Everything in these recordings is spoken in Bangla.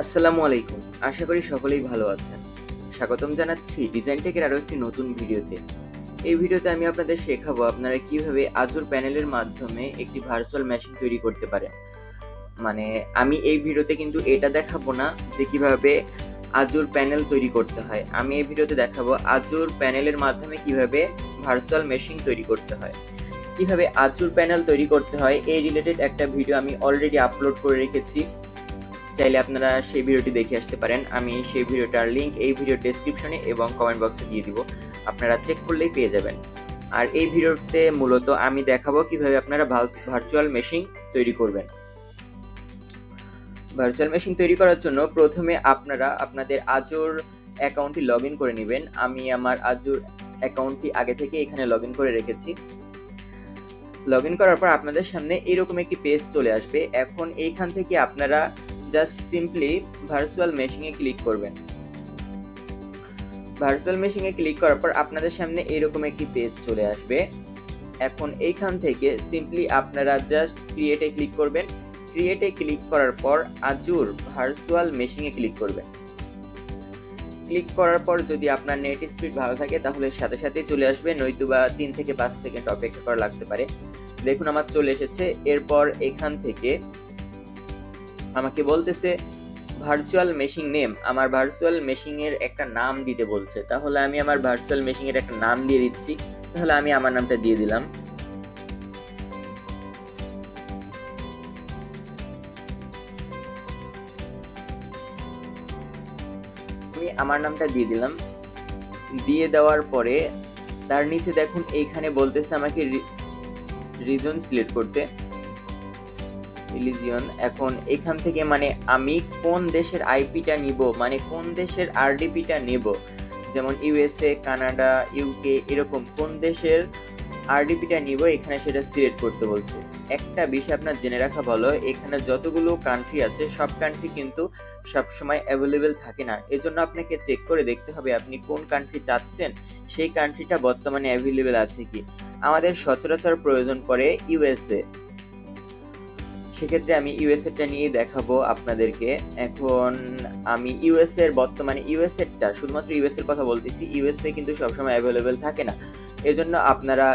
আসসালামু আলাইকুম। আশা করি সকলেই ভালো আছেন। স্বাগতম জানাচ্ছি ডিজাইন টেকের আরো একটি নতুন ভিডিওতে। এই ভিডিওতে আমি আপনাদের শেখাবো আপনারা কিভাবে Azure প্যানেলের মাধ্যমে একটি ভার্চুয়াল মেশিন তৈরি করতে পারেন। মানে আমি এই ভিডিওতে কিন্তু এটা দেখাবো না যে কিভাবে Azure প্যানেল তৈরি করতে হয়। আমি এই ভিডিওতে দেখাবো Azure প্যানেলের মাধ্যমে কিভাবে ভার্চুয়াল মেশিন তৈরি করতে হয়। কিভাবে Azure প্যানেল তৈরি করতে হয় এই রিলেটেড একটা ভিডিও আমি অলরেডি আপলোড করে রেখেছি। চাইলে আপনারা সেই ভিডিওটি দেখে আসতে পারেন। আমি সেই ভিডিওটার লিংক এই ভিডিওর ডেসক্রিপশনে এবং কমেন্ট বক্সে দিয়ে দিব, আপনারা চেক করলেই পেয়ে যাবেন। আর এই ভিডিওতে মূলত আমি দেখাবো কিভাবে আপনারা ভার্চুয়াল মেশিন তৈরি করবেন। ভার্চুয়াল মেশিন তৈরি করার জন্য প্রথমে আপনারা আপনাদের আজুর অ্যাকাউন্টটি লগ ইন করে নেবেন। আমি আমার আজুর অ্যাকাউন্টটি আগে থেকে এখানে লগ ইন করে রেখেছি। লগ ইন করার পর আপনাদের সামনে এরকম একটি পেজ চলে আসবে। এখন এইখান থেকে আপনারা জাস্ট সিম্পলি ভার্চুয়াল মেশিনে ক্লিক করবেন। ভার্চুয়াল মেশিনে ক্লিক করার পর আপনাদের সামনে এরকম একটি পেজ চলে আসবে। এখন এইখান থেকে সিম্পলি আপনারা জাস্ট ক্রিয়েটে ক্লিক করবেন। ক্রিয়েটে ক্লিক করার পর আজুর ভার্চুয়াল মেশিনে ক্লিক করবেন। ক্লিক করার পর যদি আপনার নেট স্পিড ভালো থাকে তাহলে সাথে সাথেই চলে আসবে, নয়তুবা 3 থেকে 5 সেকেন্ড অপেক্ষা করা লাগতে পারে। দেখুন আমার চলে এসেছে। এরপর এখান থেকে আমাকে বলতেছে ভার্চুয়াল মেশিন নেম, আমার ভার্চুয়াল মেশিনের একটা নাম দিতে বলছে। তাহলে আমি আমার ভার্চুয়াল মেশিনের একটা নাম দিয়ে দিচ্ছি। তাহলে আমি আমার নামটা দিয়ে দিলাম। আমি আমার নামটা দিয়ে দিলাম। দিয়ে দেওয়ার পরে তার নিচে দেখুন এইখানে বলতেছে আমাকে রিজন সিলেক্ট করতে, রিলিজিয়ন। এখন এখান থেকে মানে আমি কোন দেশের আইপিটা নিব, মানে কোন দেশের আরডিপিটা নেব, যেমন ইউএসএ, কানাডা, ইউকে, এরকম কোন দেশের আরডিপিটা নিব এখানে সেটা সিলেক্ট করতে বলছে। একটা বিষয় আপনার জেনে রাখা ভালো, এখানে যতগুলো কান্ট্রি আছে সব কান্ট্রি কিন্তু সবসময় অ্যাভেলেবেল থাকে না। এজন্য আপনাকে চেক করে দেখতে হবে আপনি কোন কান্ট্রি চাচ্ছেন, সেই কান্ট্রিটা বর্তমানে অ্যাভেলেবেল আছে কি। আমাদের সচরাচর প্রয়োজন পড়ে ইউএসএ, সেক্ষেত্রে আমি ইউএসএটা নিয়ে দেখাবো আপনাদেরকে। এখন আমি ইউএসএর বর্তমানে ইউএসএটা শুধুমাত্র ইউএসএর কথা বলতেছি, ইউএসএ কিন্তু সবসময় অ্যাভেলেবেল থাকে না। এজন্য আপনারা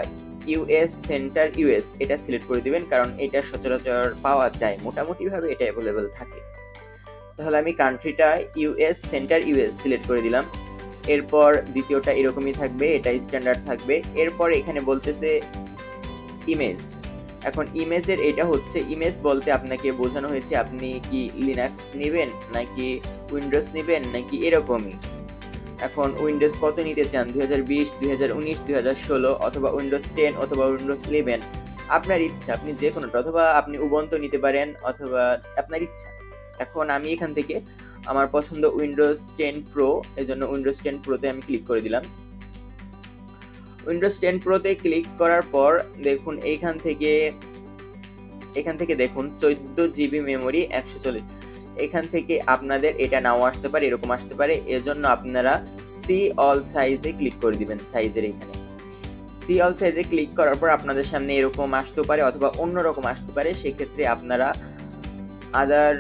ইউএস সেন্টার ইউএস এটা সিলেক্ট করে দিবেন, কারণ এটা সচরাচর পাওয়া যায়, মোটামুটিভাবে এটা অ্যাভেলেবেল থাকে। তাহলে আমি কান্ট্রিটা ইউএস সেন্টার ইউএস সিলেক্ট করে দিলাম। এরপর দ্বিতীয়টা এরকমই থাকবে, এটা স্ট্যান্ডার্ড থাকবে। এরপর এখানে বলতেছে ইমেজ। এখন ইমেজের এটা হচ্ছে, ইমেজ বলতে আপনাকে বোঝানো হয়েছে আপনি কি লিনাক্স নেবেন নাকি উইন্ডোজ নেবেন নাকি এরকমই। এখন উইন্ডোজ কত নিতে চান, 2020, 2019, 2016, অথবা উইন্ডোজ 10 অথবা উইন্ডোজ 11, আপনার ইচ্ছা, আপনি যে কোনোটা, অথবা আপনি উবুন্টু নিতে পারেন, অথবা আপনার ইচ্ছা। এখন আমি এখান থেকে আমার পছন্দ উইন্ডোজ 10 প্রো, এজন্য উইন্ডোজ 10 প্রোতে আমি ক্লিক করে দিলাম। উইন্ডোজ 10 প্রোতে ক্লিক করার পর দেখুন এখান থেকে দেখুন 14 জিবি মেমোরি, 140। এখান থেকে আপনাদের এটা নাও আসতে পারে, এরকম আসতে পারে। এজন্য আপনারা সি অল সাইজে ক্লিক করে দিবেন। সাইজের এখানে সি অল সাইজে ক্লিক করার পর আপনাদের সামনে এরকম আসতে পারে অথবা অন্যরকম আসতে পারে। সেক্ষেত্রে আপনারা আদার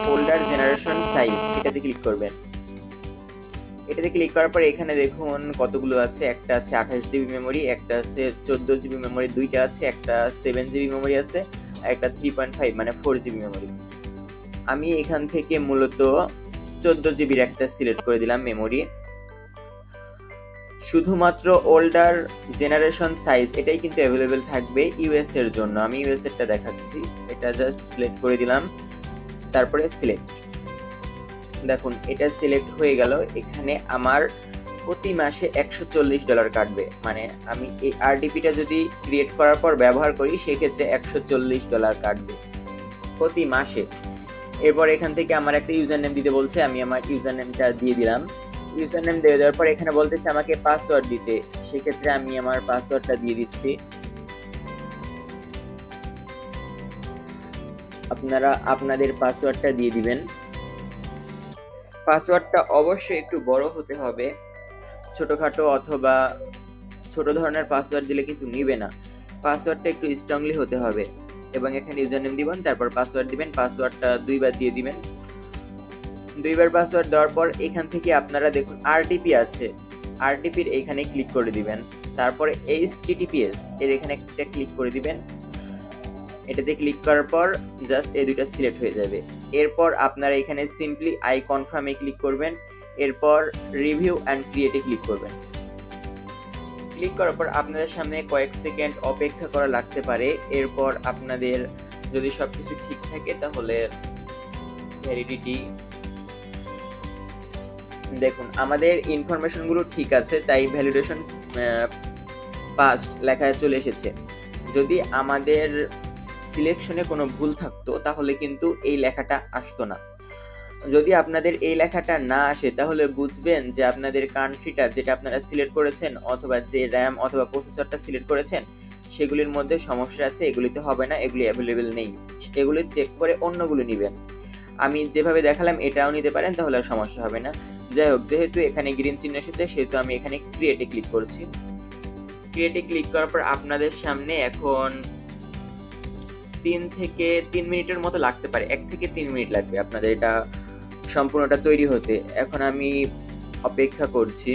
ফোল্ডার জেনারেশন সাইজ এটাতে ক্লিক করবেন। এটাতে ক্লিক করার পর এখানে দেখুন কতগুলো আছে, একটা আছে 28 জিবি মেমোরি, একটা আছে 14 জিবি মেমোরি, দুইটা আছে, একটা 7 জিবি মেমোরি আছে, আর একটা 3.5 মানে 4 জিবি মেমোরি। আমি এখান থেকে মূলত 14 জিবির একটা সিলেক্ট করে দিলাম মেমোরি। শুধুমাত্র ওল্ডার জেনারেশন সাইজ এটাই কিন্তু অ্যাভেলেবেল থাকবে ইউএস এর জন্য। আমি ইউএস এরটা দেখাচ্ছি, এটা জাস্ট সিলেক্ট করে দিলাম, তারপরে সিলেক্ট। দেখুন এটা সিলেক্ট হয়ে গেল। এখানে আমার প্রতি মাসে $140 কাটবে, মানে আমি এই আরডিপিটা যদি ক্রিয়েট করার পর ব্যবহার করি সেক্ষেত্রে $140 কাটবে প্রতি মাসে। এরপর এখান থেকে আমার একটা ইউজার নেম দিতে বলছে, আমি আমার ইউজার নেমটা দিয়ে দিলাম। ইউজার নেম দিয়ে দেওয়ার পর এখানে বলতেছে আমাকে পাসওয়ার্ড দিতে, সেক্ষেত্রে আমি আমার পাসওয়ার্ডটা দিয়ে দিচ্ছি। আপনারা আপনাদের পাসওয়ার্ডটা দিয়ে দিবেন। পাসওয়ার্ডটা অবশ্যই একটু বড় হতে হবে, ছোটখাটো অথবা ছোট ধরনের পাসওয়ার্ড দিলে কিন্তু নিবে না। পাসওয়ার্ডটা একটু স্ট্রংলি হতে হবে। এবং এখানে ইউজার নেম দিবেন, তারপর পাসওয়ার্ড দিবেন, পাসওয়ার্ডটা 2বার দিয়ে দিবেন। 2বার পাসওয়ার্ড দেওয়ার পর এখান থেকে আপনারা দেখুন আরটিপি আছে, আরটিপির এখানে ক্লিক করে দিবেন, তারপরে HTTPS এর এখানে একটা ক্লিক করে দিবেন। এটাতে ক্লিক করার পর জাস্ট এই দুইটা সিলেক্ট হয়ে যাবে। এরপর আপনারা এখানে সিম্পলি আই কনফার্মে ক্লিক করবেন, এরপর রিভিউ অ্যান্ড ক্রিয়েটে ক্লিক করবেন। ক্লিক করার পর আপনাদের সামনে কয়েক সেকেন্ড অপেক্ষা করা লাগতে পারে। এরপর আপনাদের যদি সবকিছু ঠিক থাকে তাহলে ভ্যালিডিটি, দেখুন আমাদের ইনফরমেশনগুলো ঠিক আছে, তাই ভ্যালিডেশন পাস্ট লেখা চলে এসেছে। যদি আমাদের সিলেকশনে কোনো ভুল থাকতো তাহলে কিন্তু এই লেখাটা আসতো না। যদি আপনাদের এই লেখাটা না আসে তাহলে বুঝবেন যে আপনাদের কান্ট্রিটা যেটা আপনারা সিলেক্ট করেছেন অথবা যে র্যাম অথবা প্রসেসরটা সিলেক্ট করেছেন সেগুলির মধ্যে সমস্যা আছে, এগুলিতে হবে না, এগুলি অ্যাভেলেবেল নেই, এগুলি চেক করে অন্যগুলো নেবেন। আমি যেভাবে দেখালাম এটাও নিতে পারেন, তাহলে আর সমস্যা হবে না। যাই হোক, যেহেতু এখানে গ্রিন চিহ্ন এসেছে সেহেতু আমি এখানে ক্রিয়েটে ক্লিক করছি। ক্রিয়েটে ক্লিক করার পর আপনাদের সামনে এখন 3 থেকে 3 মিনিটের মতো লাগতে পারে, 1 থেকে 3 মিনিট লাগবে আপনাদের এটা সম্পূর্ণটা তৈরি হতে। এখন আমি অপেক্ষা করছি,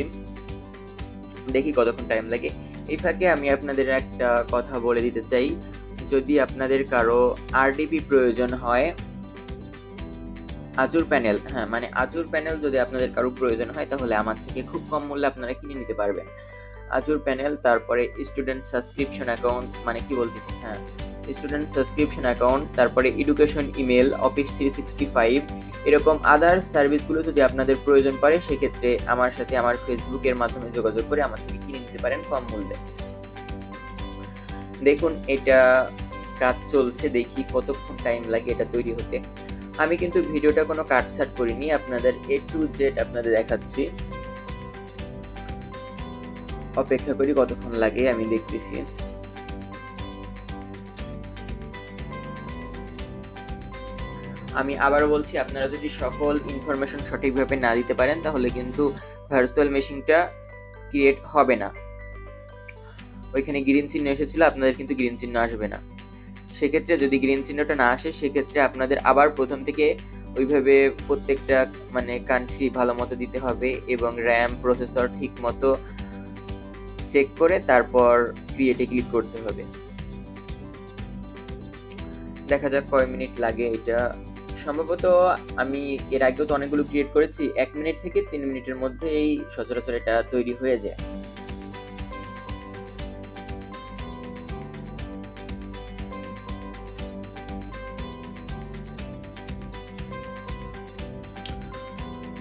দেখি কতক্ষণ টাইম লাগে। এই ফাঁকে আমি আপনাদের একটা কথা বলে দিতে চাই, যদি আপনাদের কারো আরডিপি প্রয়োজন হয়, আজুর প্যানেল, হ্যাঁ মানে আজুর প্যানেল যদি আপনাদের কারো প্রয়োজন হয় তাহলে আমার থেকে খুব কম মূল্যে আপনারা কিনে নিতে পারবেন। আজুর প্যানেল, তারপরে স্টুডেন্ট সাবস্ক্রিপশন অ্যাকাউন্ট, মানে কি বলতেছি, হ্যাঁ স্টুডেন্ট সাবস্ক্রিপশন অ্যাকাউন্ট, তারপরে এডুকেশন ইমেল, অফিস 365 এরকম আদার্স সার্ভিসগুলো যদি আপনাদের প্রয়োজন পড়ে সেক্ষেত্রে আমার সাথে আমার ফেসবুকের মাধ্যমে যোগাযোগ করে আমার থেকে কিনে নিতে পারেন কম মূল্যে। দেখুন এটা কাজ চলছে, দেখি কতক্ষণ টাইম লাগে এটা তৈরি হতে। আমি কিন্তু ভিডিওটা কোনো কাটছাট করিনি, আপনাদের A to Z আপনাদের দেখাচ্ছি। অপেক্ষা করি কতক্ষণ লাগে, আমি দেখতেছি। আমি আবারও বলছি, আপনারা যদি সকল ইনফরমেশন সঠিকভাবে না দিতে পারেন তাহলে কিন্তু ভার্চুয়াল মেশিনটা ক্রিয়েট হবে না। ওইখানে গ্রিন চিহ্ন এসেছিল, আপনাদের কিন্তু গ্রিন চিহ্ন আসবে না। সেক্ষেত্রে যদি গ্রিন চিহ্নটা না আসে সেক্ষেত্রে আপনাদের আবার প্রথম থেকে ওইভাবে প্রত্যেকটা মানে কান্ট্রি ভালো মতো দিতে হবে এবং র্যাম প্রসেসর ঠিক মতো চেক করে তারপর ক্রিয়েটে ক্লিক করতে হবে। দেখা যাক কয় মিনিট লাগে এটা। সম্ভবত আমি এর আগেও তো অনেকগুলো ক্রিয়েট করেছি, 1 মিনিট থেকে 3 মিনিটের মধ্যেই সচরাচর এটা তৈরি হয়ে যায়।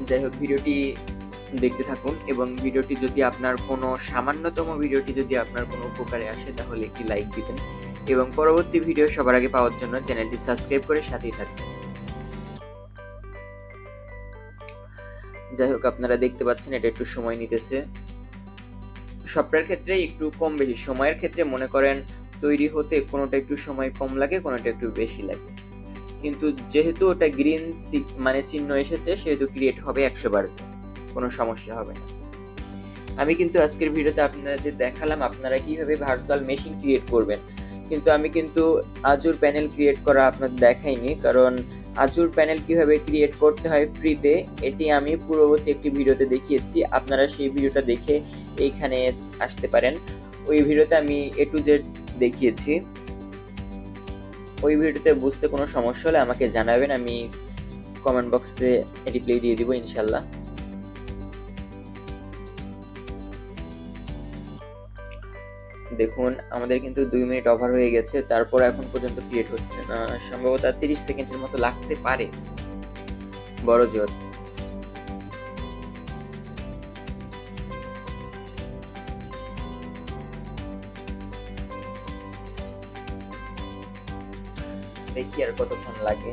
যাই হোক, ভিডিওটি দেখতে থাকুন এবং ভিডিওটি যদি আপনার কোনো সামান্যতম ভিডিওটি যদি আপনার কোনো উপকারে আসে তাহলে একটি লাইক দিবেন এবং পরবর্তী ভিডিও সবার আগে পাওয়ার জন্য চ্যানেলটি সাবস্ক্রাইব করে সাথেই থাকবেন। যাই হোক, আপনারা দেখতে পাচ্ছেন এটা একটু সময় নিতেছে। সফটওয়্যার ক্ষেত্রে একটু কম বেশি, সময়ের ক্ষেত্রে মনে করেন তৈরি হতে কোনোটা একটু সময় কম লাগে, কোনোটা একটু বেশি লাগে, কিন্তু যেহেতু ওটা গ্রিন মানে চিহ্ন এসেছে সেহেতু ক্রিয়েট হবে 100%, কোনো সমস্যা হবে না। আমি কিন্তু আজকের ভিডিওতে আপনাদের দেখালাম আপনারা কিভাবে ভার্চুয়াল মেশিন ক্রিয়েট করবেন, কিন্তু আমি কিন্তু আজুর প্যানেল ক্রিয়েট করা আপনাদের দেখাইনি, কারণ আজুর প্যানেল কিভাবে ক্রিয়েট করতে হয় ফ্রিতে এটি আমি পূর্ববর্তী একটি ভিডিওতে দেখিয়েছি, আপনারা সেই ভিডিওটা দেখে এইখানে আসতে পারেন। ওই ভিডিওতে আমি A to Z দেখিয়েছি। ওই ভিডিওতে বুঝতে কোনো সমস্যা হলে আমাকে জানাবেন, আমি কমেন্ট বক্সে রিপ্লাই দিয়ে দিব ইনশাল্লাহ। দেখুন আমাদের কিন্তু 2 মিনিট ওভার হয়ে গেছে, তারপর এখন পর্যন্ত ক্রিয়েট হচ্ছে না, সম্ভবত 30 সেকেন্ডের মতো লাগতে পারে বড় জোর। দেখি আর কতক্ষণ লাগে।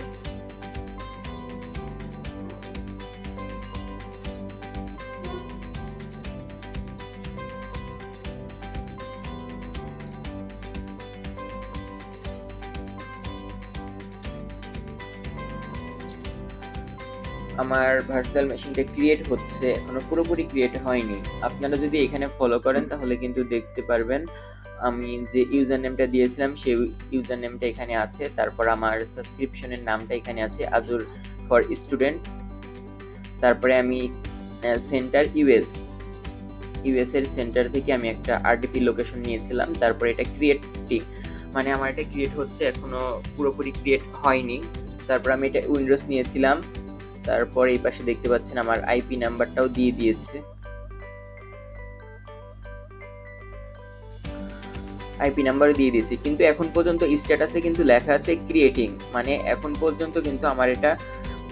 আমার ভার্চুয়াল মেশিনটা ক্রিয়েট হচ্ছে, এখনো পুরোপুরি ক্রিয়েট হয়নি। আপনারা যদি এখানে ফলো করেন তাহলে কিন্তু দেখতে পারবেন আমি যে ইউজার নেমটা দিয়েছিলাম সেই ইউজার নেমটা এখানে আছে। তারপর আমার সাবস্ক্রিপশনের নামটা এখানে আছে, আজুর ফর স্টুডেন্ট। তারপরে আমি সেন্টার ইউএস এর সেন্টার থেকে আমি একটা আরডিপি লোকেশন নিয়েছিলাম। তারপরে এটা ক্রিয়েটিং, মানে আমার এটা ক্রিয়েট হচ্ছে, এখনো পুরোপুরি ক্রিয়েট হয়নি। তারপর আমি এটা উইন্ডোজ নিয়েছিলাম। তারপর এই পাশে দেখতে পাচ্ছেন আমার আইপি নাম্বারটাও দিয়ে দিয়েছে, আইপি নাম্বারও দিয়ে দিয়েছি। কিন্তু এখন পর্যন্ত স্ট্যাটাসে কিন্তু লেখা আছে ক্রিয়েটিং, মানে এখন পর্যন্ত কিন্তু আমার এটা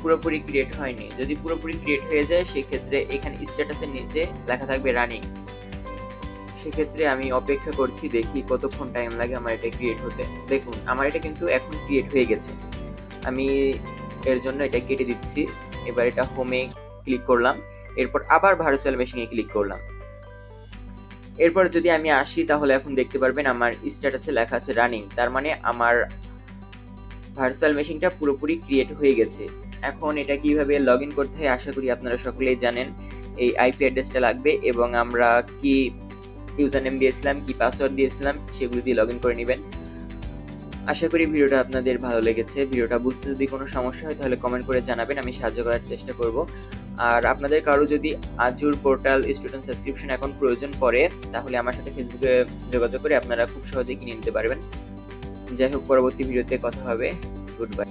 পুরোপুরি ক্রিয়েট হয়নি। যদি পুরোপুরি ক্রিয়েট হয়ে যায় সেক্ষেত্রে এখানে স্ট্যাটাসের নিচে লেখা থাকবে রানিং। সেক্ষেত্রে আমি অপেক্ষা করছি, দেখি কতক্ষণ টাইম লাগে আমার এটা ক্রিয়েট হতে। দেখুন আমার এটা কিন্তু এখন ক্রিয়েট হয়ে গেছে। আমি এর জন্য এটা কেটে দিচ্ছি। এবার এটা হোমে ক্লিক করলাম, এরপর আবার ভার্চুয়াল মেশিনে ক্লিক করলাম। এরপর যদি আমি আসি তাহলে এখন দেখতে পারবেন আমার স্ট্যাটাসে লেখা আছে রানিং। তার মানে আমার ভার্চুয়াল মেশিনটা পুরোপুরি ক্রিয়েট হয়ে গেছে। এখন এটা কিভাবে লগ ইন করতে হয় আশা করি আপনারা সকলেই জানেন। এই আইপি অ্যাড্রেসটা লাগবে এবং আমরা কি ইউজার নেম দিয়েছিলাম, কি পাসওয়ার্ড দিয়েছিলাম সেগুলো দিয়ে লগ ইন করে নেবেন। আশা করি ভিডিওটা আপনাদের ভালো লেগেছে। ভিডিওটা বুঝতে যদি কোনো সমস্যা হয় তাহলে কমেন্ট করে জানাবেন, আমি সাহায্য করার চেষ্টা করব। আর আপনাদের কারো যদি আজুর পোর্টাল স্টুডেন্ট সাবস্ক্রিপশন এখন প্রয়োজন পড়ে তাহলে আমার সাথে ফেসবুকে যোগাযোগ করে আপনারা খুব সহজেই কিনে নিতে পারবেন। যাই হোক, পরবর্তী ভিডিওতে কথা হবে। Good bye.